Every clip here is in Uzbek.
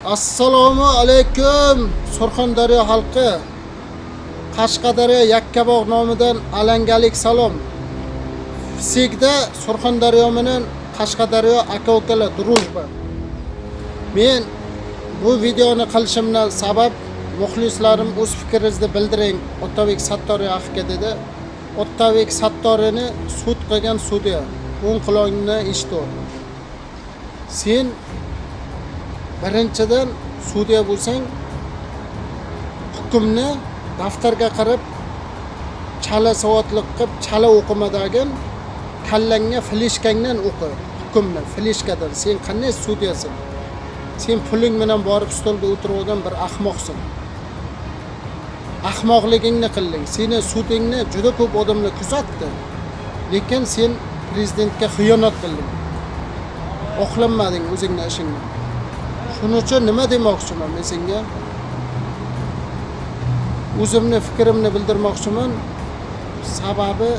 Assalomu alaykum Surxondaryo xalqi. Qashqadaryo Yakkabog' nomidan alangalik salom. Sigda Surxondaryo bilan Qashqadaryo aka-ukalar drujba. Men bu videoni qilishimdan sabab muxlislarim o'z fikringizni bildiring. Otabek Sattoriy aka dedi. Otabek Sattoriyni sud qilgan sudya. O'ng qulog'ingni eshitdi. Sen birinchidan sudya bo'lsang, hukmni daftarga qarab chala savodlik qilib, chala o'qimadagin kallangga fleshkangdan o'qi. Hukmni fleshkadan. Sen qanday sudyasan? Sen puling bilan borib stolga o'tirib olgan bir ahmoqsan. Ahmoqligingni qilding. Seni sudingni juda ko'p odamlar kuzatdi. Lekin sen prezidentga xiyonat qilding. Oqlanmading o'zingning ishingni. Shuning uchun nima demoqchiman men senga? O'zimni fikrimni bildirmoqchiman. Sababi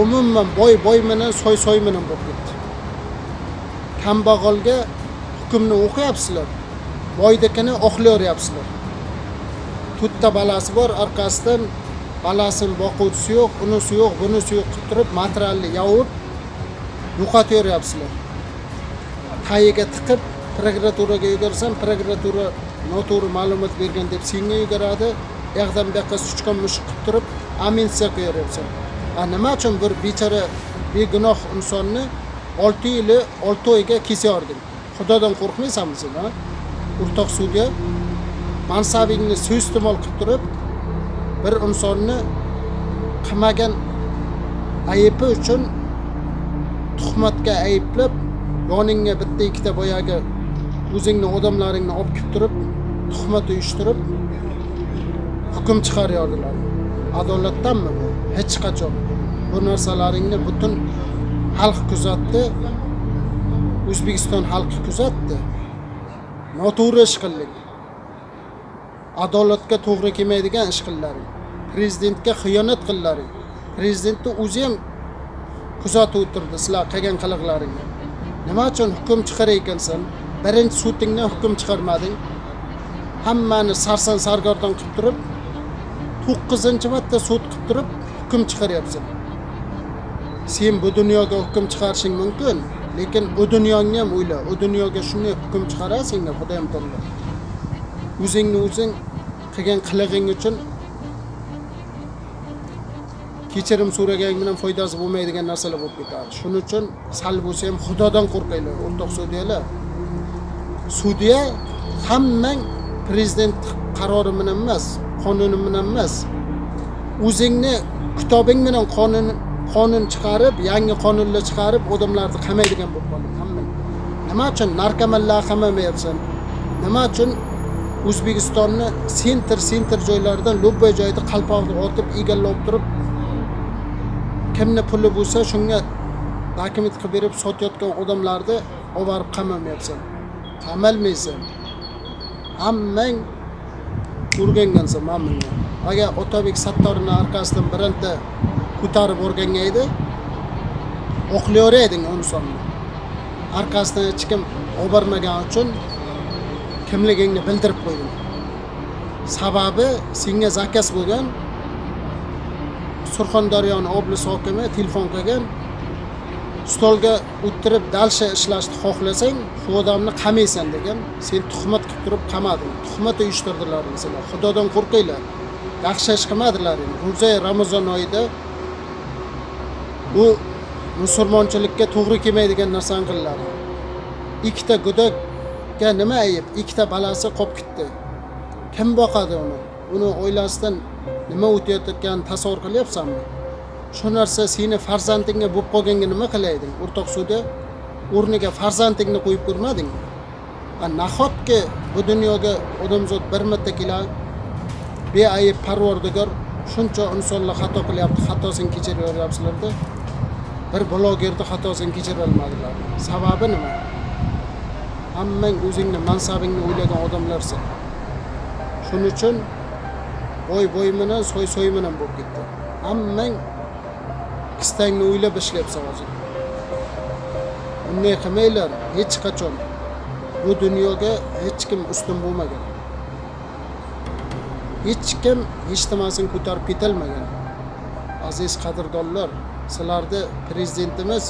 umuman boy bilan soy bilan bo'lib ketdi. Kambag'alga hukmni o'qiyapsizlar. Boydakini oqlayoryapsizlar. To'rtta balasi bor, orqasidan balasini boquvchisi yo'q, unisi yo'q, bunisi yo'q qilib turib materialni yovib yo'qotayoryapsizlar. Tayiga tiqib prokuraturaga yuborsam, prokuratura noto'g'ri ma'lumot bergan deb senga yuboradi. Yoqdan bu yoqqa suchqon mushuk qilib turib, amnistiya qilyapsan. Nima uchun bir bechora begunoh insonni 6 yil 6 oyga kesayording? Xudodan qo'rqmaysanmi sen, ha? O'rtoq sudya, mansabingni suiiste'mol qilib turib, bir insonni qilmagan aybi uchun tuhmatga ayblab, yoningga bitta ikkita boyagi o'zingning odamlaringni olib kelib turib, tuhmat uyushtirib, hukm chiqaryordilar. Adolatdanmi bu? Hech qachon. Bu narsalaringni butun xalq kuzatdi. O'zbekiston xalqi kuzatdi. Noto'g'ri ish qilding. Adolatga to'g'ri kelmaydigan ish qildilaring. Prezidentga xiyonat qildilaring. Prezidentni o'zi ham kuzatib o'tirdi sizlar qilgan qiliqlaringni. Nima uchun hukm chiqarar ekansan? Birinchi sudingdan hukm chiqarmading. Hammani sarson sargardon qilib turib, 9-marta sud qilib turib hukm chiqaryapsan. Sen bu dunyoga hukm chiqarishing mumkin, lekin u dunyoni ham o'yla. U dunyoga shunday hukm chiqarasingmi, Xudoyim to'g'ri. O'zingni o'zing qilgan qilig'ing uchun kechirim so'ragan bilan foydasi bo'lmaydigan narsalar bo'lib ketadi. Shuning uchun sal bo'lsa ham Xudodan qo'rqinglar, o'rtoq sudyalar. Sudya hammang prezident qarori bilan emas, qonuni bilan emas. O'zingni kitobing bilan qonun chiqarib, yangi qonunlar chiqarib, odamlarni qamaydigan bo'lib qoldi hammang. Nima uchun narkomanlar qamamayapsan? Nima uchun O'zbekistonni sentr joylaridan lo'bbay joyda qalpoqni otib egallab turib, kimni puli bo'lsa shunga dokument qilib berib sotayotgan odamlarni olib qamamayapsan. Qamalmaysan. Hammang o'rgangansan mamnunman. Agar Otabek Sattoriyning orqasidan bironta ko'tarib o'rgangan edi, oqlayorayding insonni. Orqasidan hech kim obormagan uchun kimligingni bildirib qo'yding. Sababi senga zakaz bo'lgan. Surxondaryoning oblast hokimi telefon qilgan. Stolga o'tirib dalsha ishlashni xohlasang, shu odamni qamaysan degan. Sen tuhmat qilib turib qamading. Tuhmat uyushtirdilar sizlar. Xudodan qo'rqinglar. Yaxshi ish qilmadilar. Ro'za Ramazon oyida bu musulmonchilikka to'g'ri kelmaydigan narsani qildilar. Ikkita go'dakka nima ayib? Ikkita balasi qolib ketdi. Kim boqadi uni? Uni oilasidan nima o'tayotganini tasavvur qilyapsanmi? Shu narsa seni farzandingga bo'lib qolganga nima qilayding? O'rtoq sudya, o'rniga farzandingni qo'yib ko'rmadingmi? Nahotki bu dunyoga odamzod bir marta keladi, beayb Parvardigor shuncha insonlar xato qilyapti, xatosini kechirayoryapsizlarda. Bir blogerni xatosini kechira olmadilar. Sababi nima? Hammang o'zingni mansabingni o'ylagan odamlarsiz. Shuning uchun boy bilan soy bilan bo'lib ketdi. Hammang istangni o'ylab ishlayapsan hozir. Bunday qilmanglar hech qachon. bu dunyoga hech kim ustun bo'lmagan. Hech kim hech nimasini ko'tarib ketolmagan. Aziz qadrdonlar, sizlarni prezidentimiz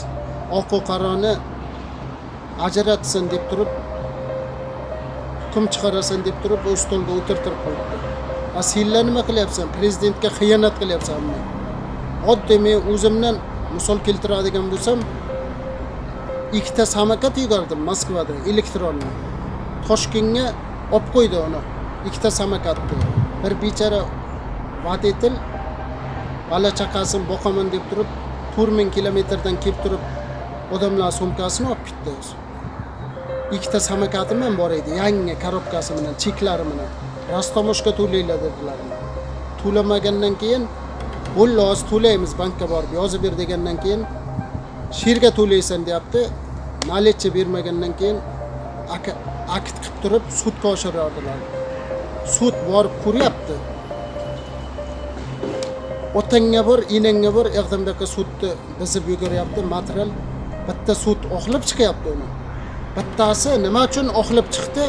oq va qorani ajratsin deb turib, hukm chiqarasin deb turib, o'z stolga o'tirtirib qo'yibdi. Senlar nima qilyapsan? Prezidentga xiyonat qilyapsanmi? Oddiy men o'zimdan misol keltiradigan bo'lsam, ikkita samokat yubordim Moskvada elektronli. Toshkentga olib qo'ydi uni. Ikkita samokatni. Bir bechara vodetil bola chaqasini boqaman deb turib 4000 kilometrdan kelib turib odamlar sumkasini olib ketdi. Ikkita samokatim ham bor edi, yangi korobkasi bilan, cheklari bilan. Rastomoshga to'laylar dedilar. To'lamagandan keyin "Xullas to'laymiz, bankka borib yozib ber" degandan keyin "Sherga to'laysan" deyapti. Nalichi bermagandan keyin akt qilib turib sudga oshirardilar. Sud borib ko'ryapti. Otangga bor, enangga bor, Erdamdagi sudni bizib yuguryapti, material. Bitta sud oqlib chiqyapti uni. Bittasi nima uchun oqlib chiqdi?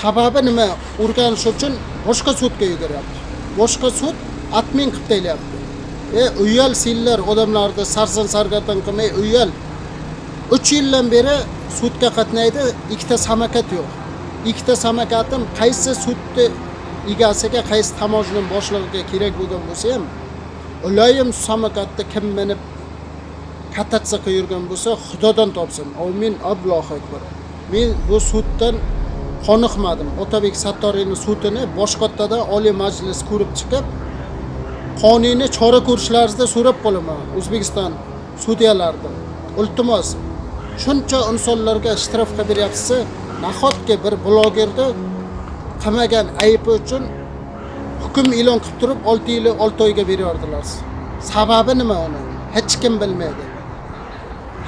Sababi nima? O'rganish uchun boshqa sudga yuguryapti. Boshqa sud admin qilib taylayapti. Uyal senlar odamlarni sarson-sargardon qilmay uyal. 3 yildan beri sudga qatnaydi, ikkita samokat yo'q. Ikkita samokatim qaysi sudni egasiga, qaysi tamojning boshlig'iga kerak bo'lgan bo'lsa ham, ulayim samokatda kim minib katatsa yurgan bo'lsa, Xudodan topsin. Amin, Allohu akbar. Men bu suddan qoniqmadim. Otabek Sattoriyning sudini boshqottadan Oliy Majlis ko'rib chiqib, qonuniy chora ko'rishlaringizni so'rab qolaman O'zbekiston sudyalaridan. Iltimos, shuncha insonlarga shtrafga beryapsiz, nahotki bir blogerni qilmagan aybi uchun hukm e'lon qilib turib 6 yil 6 oyga beryordilar. Sababi nima uni? Hech kim bilmaydi.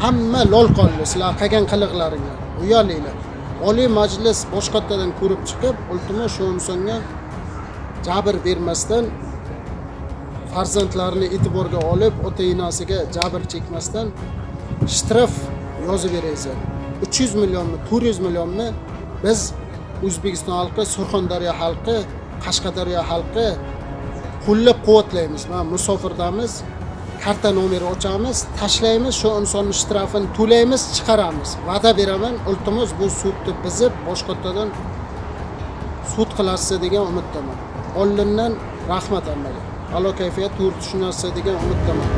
Hamma lol qoldi sizlar qilgan qiliqlaringlar. Uyalinglar. Oliy Majlis boshqattadan ko'rib chiqib, iltimos shu insonga jabr bermasdan, farzandlarini e'tiborga olib, ota-onasiga jabr chekmasdan shtraf yozib beraysiz. 300 millionmi, 400 millionmi biz O'zbekiston xalqi, Surxondaryo xalqi, Qashqadaryo xalqi qo'llab-quvvatlaymiz. Mana musofirdamiz, karta nomeri ochamiz, tashlaymiz, shu insonning shtrafini to'laymiz, chiqaramiz. Va'da beraman, iltimos bu sudni bizib boshqattadan sud qilasiz degan umiddaman. Oldindan rahmat hammaga. A'lo kayfiyat yurtishunasi degan umiddaman.